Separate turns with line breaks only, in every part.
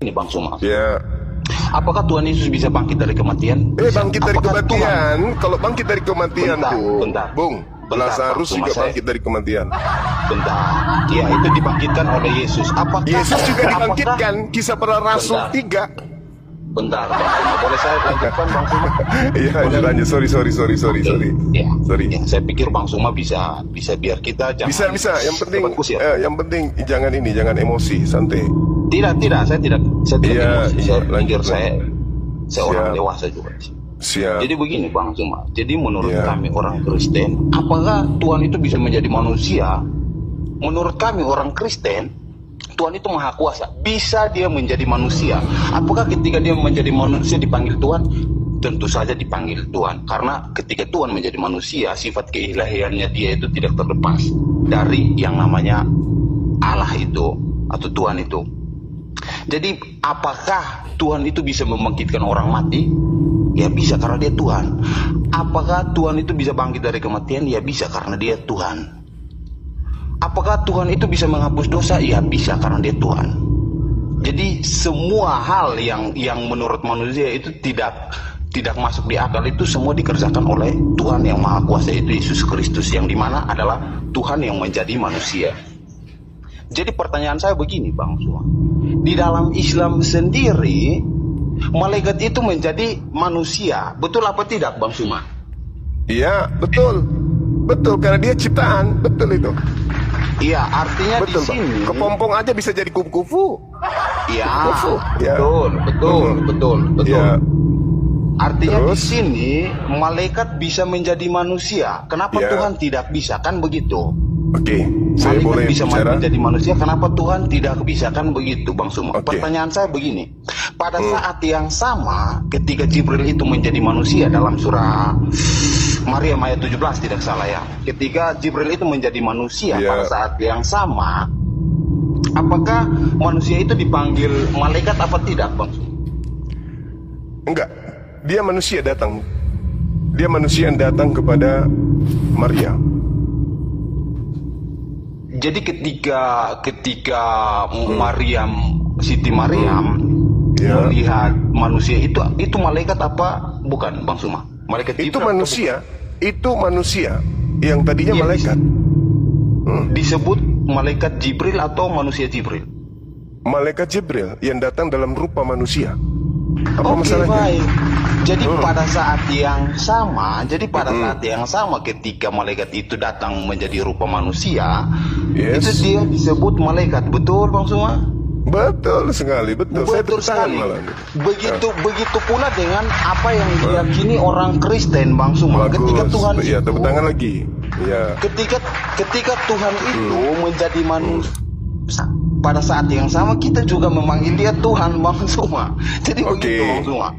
Ini Bang Suma.
Ya.
Apakah Tuhan Yesus bisa bangkit dari kematian?
Bangkit dari
Apakah
kematian. Kalau bangkit dari kematian tuh, Bung, Lazarus juga bangkit dari kematian.
Bentar. Ya, itu dibangkitkan oleh Yesus. Apakah
Yesus juga dibangkitkan? Kisah para Rasul 3.
Bentar, Bang Suma. Boleh saya lanjutkan, Bang Suma?
Iya, lanjut. Sorry.
Ya.
Sorry.
Ya, saya pikir Bang Suma bisa biar kita jangan
Bisa. Yang penting,
cepat kusir.
yang penting jangan emosi, santai.
Tidak, saya tidak emosi. Saya pikir saya orang
Siap.
dewasa juga.
Siap.
Jadi begini Bang Suma. Jadi menurut
Ya.
kami orang Kristen, apakah Tuhan itu bisa menjadi manusia? Menurut kami orang Kristen, Tuhan itu maha kuasa. Bisa dia menjadi manusia. Apakah ketika dia menjadi manusia dipanggil Tuhan? Tentu saja dipanggil Tuhan. Karena ketika Tuhan menjadi manusia, sifat keilahiannya dia itu tidak terlepas dari yang namanya Allah itu atau Tuhan itu. Jadi apakah Tuhan itu bisa membangkitkan orang mati? Ya bisa karena dia Tuhan. Apakah Tuhan itu bisa bangkit dari kematian? Ya bisa karena dia Tuhan. Apakah Tuhan itu bisa menghapus dosa? Ya bisa karena dia Tuhan. Jadi semua hal yang menurut manusia itu tidak masuk di akal itu semua dikerjakan oleh Tuhan yang Maha Kuasa, itu Yesus Kristus, yang dimana adalah Tuhan yang menjadi manusia. Jadi pertanyaan saya begini Bang Suma, di dalam Islam sendiri malaikat itu menjadi manusia, betul apa tidak Bang Suma?
Iya, betul karena dia ciptaan, betul itu.
Iya, artinya
Betul,
di sini
kepompong aja bisa jadi kupu-kupu.
Iya,
Ya.
betul.
Ya.
Artinya
Terus?
di sini malaikat bisa menjadi manusia. Kenapa
Ya.
Tuhan tidak bisa? Kan begitu.
Oke, saya
Malaikat
boleh
bisa
bicara.
menjadi manusia, kenapa Tuhan tidak bisa? Kan begitu Bang Suma.
Oke.
Pertanyaan saya begini. Pada saat yang sama ketika Jibril itu menjadi manusia dalam surah Maryam ayat 17 tidak salah ya. Ketika Jibril itu menjadi manusia
Ya.
pada saat yang sama, apakah manusia itu dipanggil malaikat apa tidak Bang Suma?
Enggak, dia manusia datang. Dia manusia yang datang kepada Maria.
Jadi ketika Siti Maryam
Ya.
melihat manusia itu malaikat apa bukan Bang Suma? Malaikat
Itu
Jibril
manusia yang tadinya
Iya,
malaikat.
disebut malaikat Jibril atau manusia Jibril?
Malaikat Jibril yang datang dalam rupa manusia. Apa
Oke,
masalahnya?
baik. Jadi pada saat yang sama ketika malaikat itu datang menjadi rupa manusia,
Yes.
itu dia disebut malaikat, betul Bang Suma?
Betul sekali, betul. Saya
Betul
tepuk tangan
sekali.
malah.
Begitu pula dengan apa yang diyakini orang Kristen Bang Suma.
Bagus.
Ketika Tuhan
Ya,
itu,
tepuk tangan lagi. Ya.
ketika Tuhan itu menjadi manusia, pada saat yang sama kita juga memanggil dia Tuhan Bang Suma. Jadi
Oke.
begitu Bang Suma.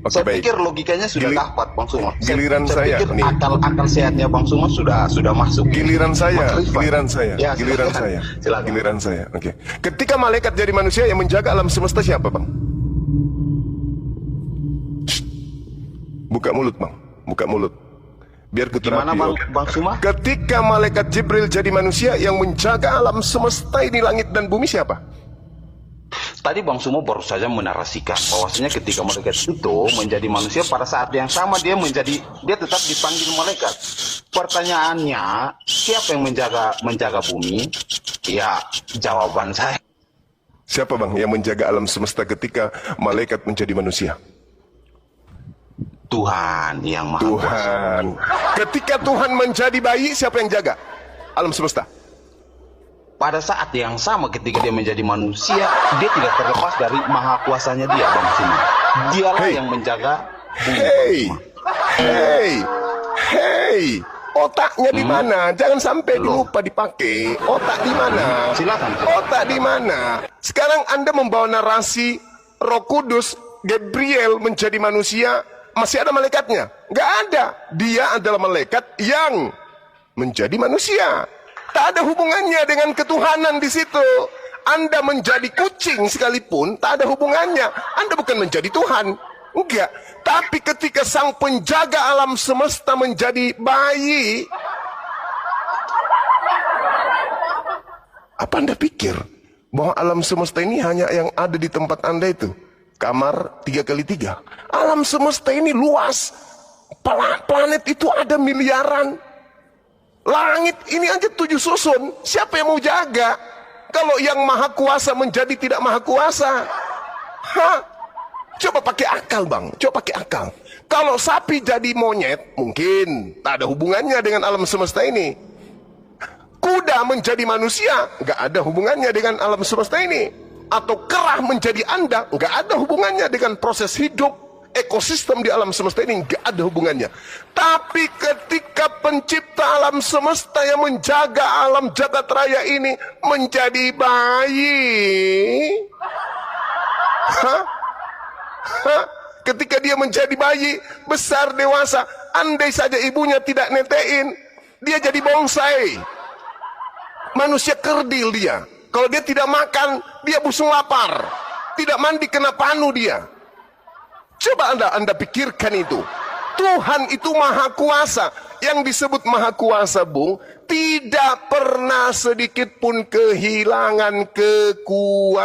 Oke,
Saya
baik.
pikir logikanya sudah dapat Bang Suma.
Giliran saya
pikir
nih.
akal sehatnya Bang Suma sudah masuk.
Giliran saya.
Ya,
Giliran
silakan.
saya.
Silakan.
Giliran saya. Oke. Ketika malaikat jadi manusia yang menjaga alam semesta siapa, Bang? Shh. Buka mulut, Bang. Buka mulut. Biar ku terapi.
Gimana Bang,
oke?
Bang Suma?
Ketika malaikat Jibril jadi manusia yang menjaga alam semesta ini, langit dan bumi siapa?
Tadi Bang Sumo baru saja menarasikan bahwasanya ketika malaikat itu menjadi manusia, pada saat yang sama dia tetap dipanggil malaikat. Pertanyaannya, siapa yang menjaga bumi? Ya, jawaban saya
Siapa, Bang, yang menjaga alam semesta ketika malaikat menjadi manusia?
Tuhan yang Maha Kuasa.
Tuhan. Ketika Tuhan menjadi bayi, siapa yang jaga alam semesta?
Pada saat yang sama ketika dia menjadi manusia, dia tidak terlepas dari maha kuasanya dia Bang Sumo. Dialah
Hey.
yang menjaga bumi.
Hey,
Bang Sumo.
hey, otaknya di mana? Jangan sampai
Loh.
lupa dipakai. Otak di mana?
Silakan.
Otak di mana? Sekarang Anda membawa narasi Roh Kudus, Gabriel menjadi manusia, masih ada malaikatnya? Nggak ada. Dia adalah malaikat yang menjadi manusia. Tak ada hubungannya dengan ketuhanan di situ. Anda menjadi kucing sekalipun, tak ada hubungannya. Anda bukan menjadi Tuhan. Enggak. Tapi ketika sang penjaga alam semesta menjadi bayi, apa Anda pikir bahwa alam semesta ini hanya yang ada di tempat Anda itu. Kamar 3x3. Alam semesta ini luas. Planet itu ada miliaran. Langit ini aja 7 susun. Siapa yang mau jaga? Kalau yang maha kuasa menjadi tidak maha kuasa. Hah? Coba pakai akal bang. Coba pakai akal. Kalau sapi jadi monyet, mungkin tak ada hubungannya dengan alam semesta ini. Kuda menjadi manusia, nggak ada hubungannya dengan alam semesta ini. Atau kerah menjadi Anda, nggak ada hubungannya dengan proses hidup, ekosistem di alam semesta ini, nggak ada hubungannya. Tapi ketika pencipta alam semesta yang menjaga alam jagat raya ini menjadi bayi, ketika dia menjadi bayi, besar, dewasa, andai saja ibunya tidak netein, dia jadi bonsai. Manusia kerdil dia. Kalau dia tidak makan, dia busung lapar. Tidak mandi kena panu dia. Coba anda pikirkan itu. Tuhan itu maha kuasa. Yang disebut maha kuasa, Bung, tidak pernah sedikit pun kehilangan kekuasaan.